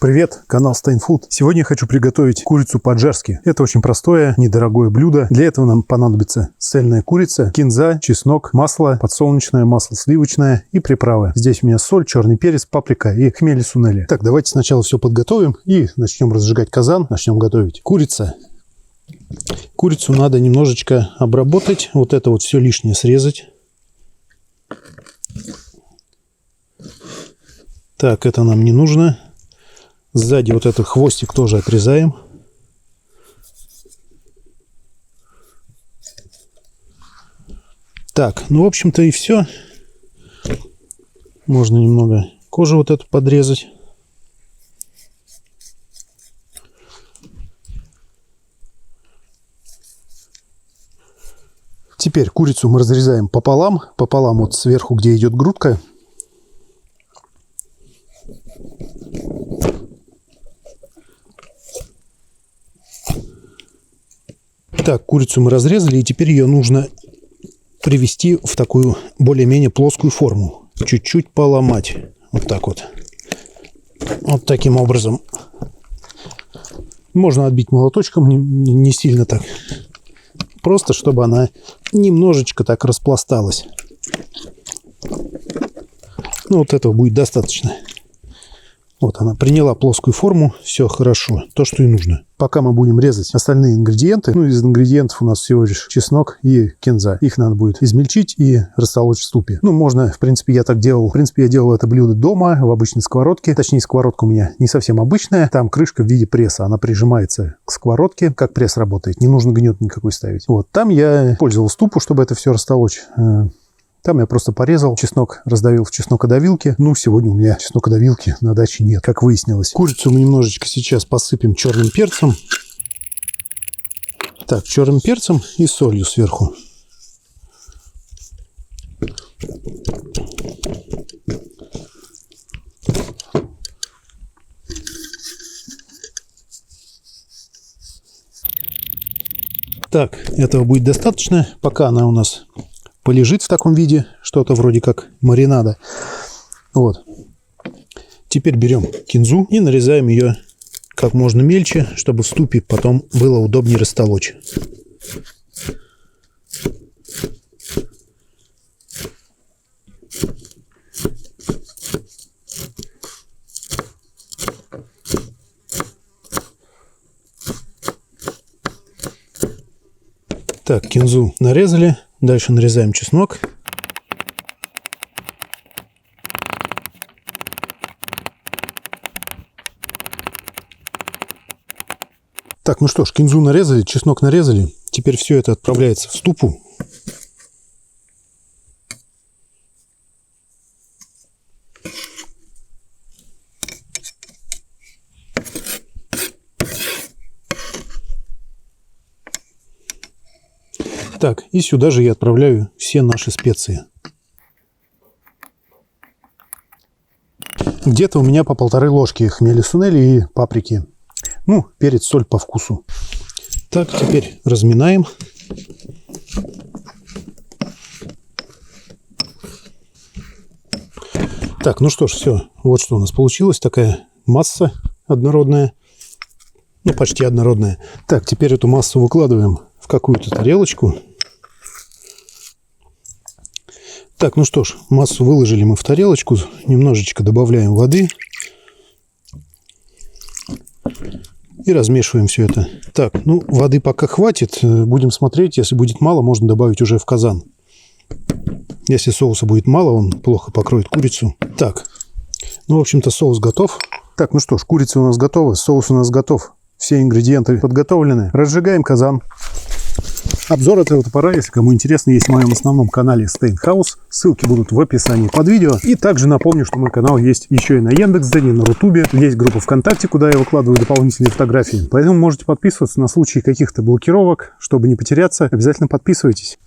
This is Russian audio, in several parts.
Привет, канал Stein Food. Сегодня я хочу приготовить курицу по-аджарски. Это очень простое, недорогое блюдо. Для этого нам понадобится цельная курица, кинза, чеснок, масло, подсолнечное масло сливочное и приправы. Здесь у меня соль, черный перец, паприка и хмели сунели. Так, давайте сначала все подготовим и начнем разжигать казан, начнем готовить. Курица. Курицу надо немножечко обработать. Вот это вот все лишнее срезать. Так, это нам не нужно. Сзади вот этот хвостик тоже отрезаем. Так, ну, в общем-то, и все. Можно немного кожи вот эту подрезать. Теперь курицу мы разрезаем пополам. Пополам вот сверху, где идет грудка. Так, курицу мы разрезали, и теперь ее нужно привести в такую более-менее плоскую форму. Чуть-чуть поломать. Вот так вот. Вот таким образом. Можно отбить молоточком, не сильно так. Просто, чтобы она немножечко так распласталась. Ну, вот этого будет достаточно. Вот она приняла плоскую форму, все хорошо, то, что и нужно. Пока мы будем резать остальные ингредиенты, ну, из ингредиентов у нас всего лишь чеснок и кинза. Их надо будет измельчить и растолочь в ступе. Ну, можно, в принципе, я так делал. В принципе, я делал это блюдо дома, в обычной сковородке. Точнее, сковородка у меня не совсем обычная. Там крышка в виде пресса. Она прижимается к сковородке. Как пресс работает. Не нужно гнет никакой ставить. Вот. Там я пользовал ступу, чтобы это все растолочь. Там я просто порезал чеснок, раздавил в чеснокодавилке. Ну, сегодня у меня чеснокодавилки на даче нет, как выяснилось. Курицу мы немножечко сейчас посыпем черным перцем. Так, черным перцем и солью сверху. Так, этого будет достаточно, пока она у нас полежит в таком виде, что-то вроде как маринада. Вот. Теперь берем кинзу и нарезаем ее как можно мельче, чтобы в ступе потом было удобнее растолочь. Так, кинзу нарезали. Дальше нарезаем чеснок. Так, ну что ж, кинзу нарезали, чеснок нарезали. Теперь все это отправляется в ступу. Так, и сюда же я отправляю все наши специи. Где-то у меня по 1,5 ложки хмели сунели и паприки. Ну, перец, соль по вкусу. Так, теперь разминаем. Так, ну что ж, все. Вот что у нас получилось. Такая масса однородная. Ну, почти однородная. Так, теперь эту массу выкладываем в какую-то тарелочку. Так, ну что ж, массу выложили мы в тарелочку. Немножечко добавляем воды. И размешиваем все это. Так, ну, воды пока хватит. Будем смотреть. Если будет мало, можно добавить уже в казан. Если соуса будет мало, он плохо покроет курицу. Так, ну, в общем-то, соус готов. Так, ну что ж, курица у нас готова, соус у нас готов. Все ингредиенты подготовлены. Разжигаем казан. Обзор этого топора, если кому интересно, есть в моем основном канале Stein House. Ссылки будут в описании под видео. И также напомню, что мой канал есть еще и на Яндекс.Дзене, на Рутубе. Есть группа ВКонтакте, куда я выкладываю дополнительные фотографии. Поэтому можете подписываться на случай каких-то блокировок. Чтобы не потеряться, обязательно подписывайтесь.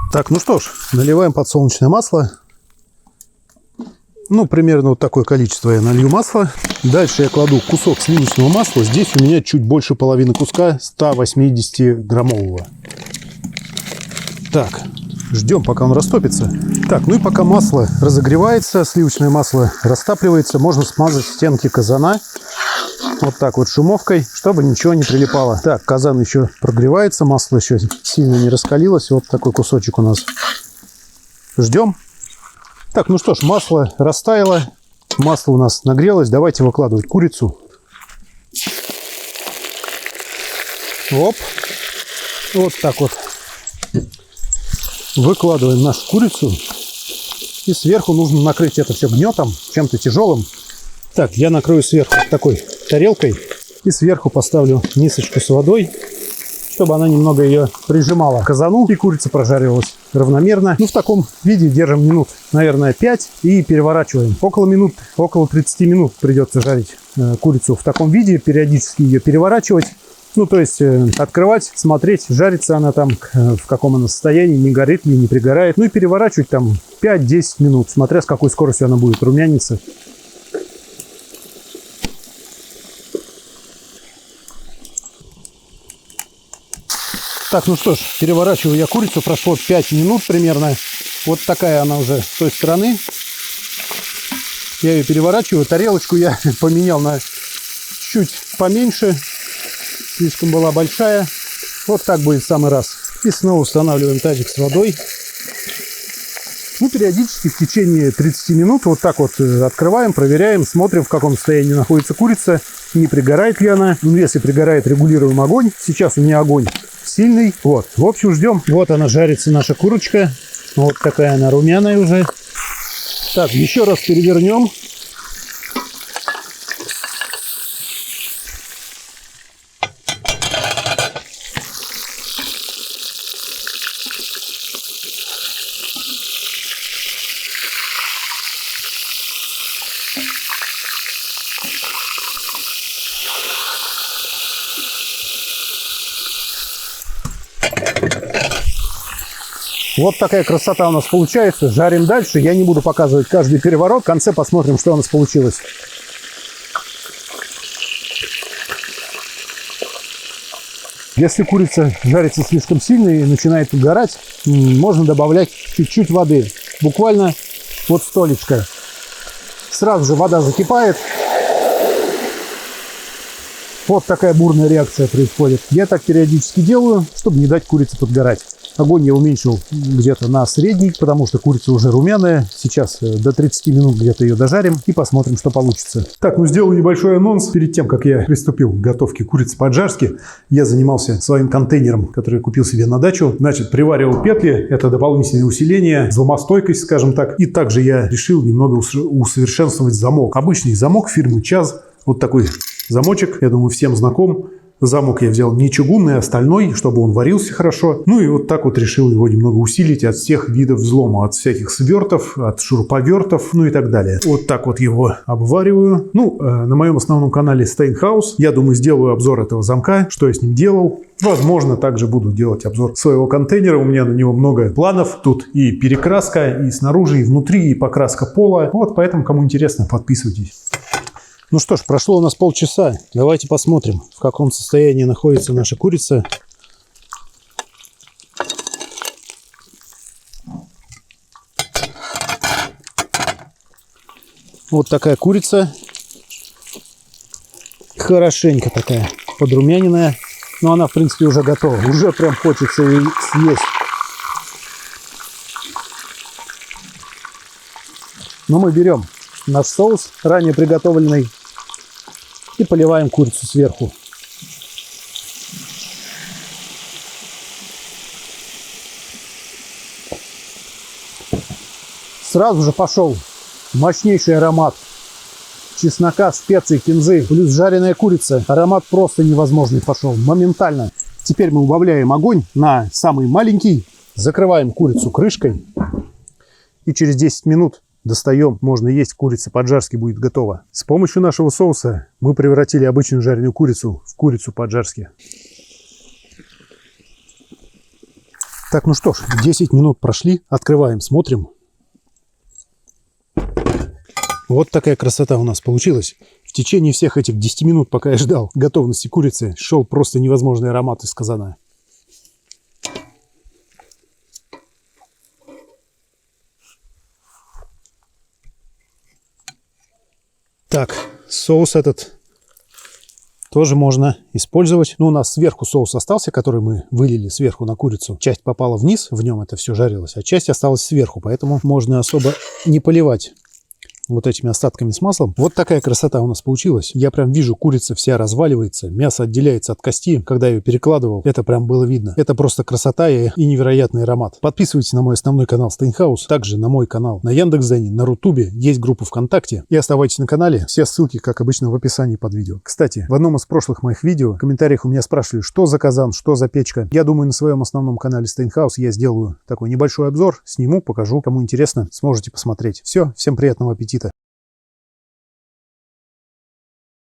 Так, ну что ж, наливаем подсолнечное масло. Ну, примерно вот такое количество я налью масла. Дальше я кладу кусок сливочного масла. Здесь у меня чуть больше половины куска 180-граммового. Так, ждем, пока он растопится. Так, ну и пока масло разогревается, сливочное масло растапливается, можно смазать стенки казана вот так вот шумовкой, чтобы ничего не прилипало. Так, казан еще прогревается, масло еще сильно не раскалилось. Вот такой кусочек у нас. Ждем. Так, ну что ж, масло растаяло, масло у нас нагрелось. Давайте выкладывать курицу. Оп. Вот так вот. Выкладываем нашу курицу. И сверху нужно накрыть это все гнетом, чем-то тяжелым. Так, я накрою сверху такой тарелкой. И сверху поставлю мисочку с водой, чтобы она немного ее прижимала к казану. И курица прожаривалась равномерно. Ну, в таком виде держим минут, наверное, 5. И переворачиваем. Около 30 минут придется жарить курицу в таком виде. Периодически ее переворачивать. Ну, то есть открывать, смотреть, жарится она там, в каком она состоянии, не горит ли, не пригорает. Ну и переворачивать там 5-10 минут, смотря с какой скоростью она будет румяниться. Так, ну что ж, переворачиваю я курицу, прошло 5 минут примерно. Вот такая она уже с той стороны. Я ее переворачиваю, тарелочку я поменял на чуть поменьше. Слишком была большая. Вот так будет в самый раз. И снова устанавливаем тазик с водой. Ну, периодически в течение 30 минут вот так вот открываем, проверяем, смотрим, в каком состоянии находится курица, не пригорает ли она. Если пригорает, регулируем огонь. Сейчас у меня огонь сильный. Вот. В общем, ждем. Вот она жарится, наша курочка. Вот такая она румяная уже. Так, еще раз перевернем. Вот такая красота у нас получается. Жарим дальше. Я не буду показывать каждый переворот. В конце посмотрим, что у нас получилось. Если курица жарится слишком сильно и начинает угорать, можно добавлять чуть-чуть воды. Буквально вот столечко. Сразу же вода закипает. Вот такая бурная реакция происходит. Я так периодически делаю, чтобы не дать курице подгорать. Огонь я уменьшил где-то на средний, потому что курица уже румяная. Сейчас до 30 минут где-то ее дожарим и посмотрим, что получится. Так, ну сделаю небольшой анонс. Перед тем, как я приступил к готовке курицы по-аджарски, я занимался своим контейнером, который я купил себе на дачу. Значит, приваривал петли. Это дополнительное усиление, взломостойкость, скажем так. И также я решил немного усовершенствовать замок. Обычный замок фирмы ЧАЗ. Вот такой замочек, я думаю, всем знаком. Замок я взял не чугунный, а стальной, чтобы он варился хорошо. Ну и вот так вот решил его немного усилить от всех видов взлома. От всяких свертов, от шуруповертов, ну и так далее. Вот так вот его обвариваю. Ну, на моем основном канале Steinhaus, я думаю, сделаю обзор этого замка, что я с ним делал. Возможно, также буду делать обзор своего контейнера. У меня на него много планов. Тут и перекраска, и снаружи, и внутри, и покраска пола. Вот, поэтому, кому интересно, подписывайтесь. Ну что ж, прошло у нас полчаса. Давайте посмотрим, в каком состоянии находится наша курица. Вот такая курица. Хорошенько такая, подрумяненная. Но она, в принципе, уже готова. Уже прям хочется ее съесть. Но мы берем наш соус, ранее приготовленный, и поливаем курицу сверху. Сразу же пошел мощнейший аромат чеснока, специй, кинзы, плюс жареная курица. Аромат просто невозможный пошел, моментально. Теперь мы убавляем огонь на самый маленький, закрываем курицу крышкой и через 10 минут достаем, можно есть, курица по-аджарски будет готова. С помощью нашего соуса мы превратили обычную жареную курицу в курицу по-аджарски. Так, ну что ж, 10 минут прошли. Открываем, смотрим. Вот такая красота у нас получилась. В течение всех этих 10 минут, пока я ждал готовности курицы, шел просто невозможный аромат из казана. Так, соус этот тоже можно использовать. Ну, у нас сверху соус остался, который мы вылили сверху на курицу. Часть попала вниз, в нем это все жарилось, а часть осталась сверху, поэтому можно особо не поливать вот этими остатками с маслом. Вот такая красота у нас получилась. Я прям вижу, курица вся разваливается, мясо отделяется от кости. Когда я ее перекладывал, это прям было видно. Это просто красота и невероятный аромат. Подписывайтесь на мой основной канал Steinhaus, также на мой канал на Яндекс.Дзене, на Рутубе, есть группа ВКонтакте. И оставайтесь на канале. Все ссылки, как обычно, в описании под видео. Кстати, в одном из прошлых моих видео в комментариях у меня спрашивали, что за казан, что за печка. Я думаю, на своем основном канале Steinhaus я сделаю такой небольшой обзор, сниму, покажу. Кому интересно, сможете посмотреть. Все, всем приятного аппетита.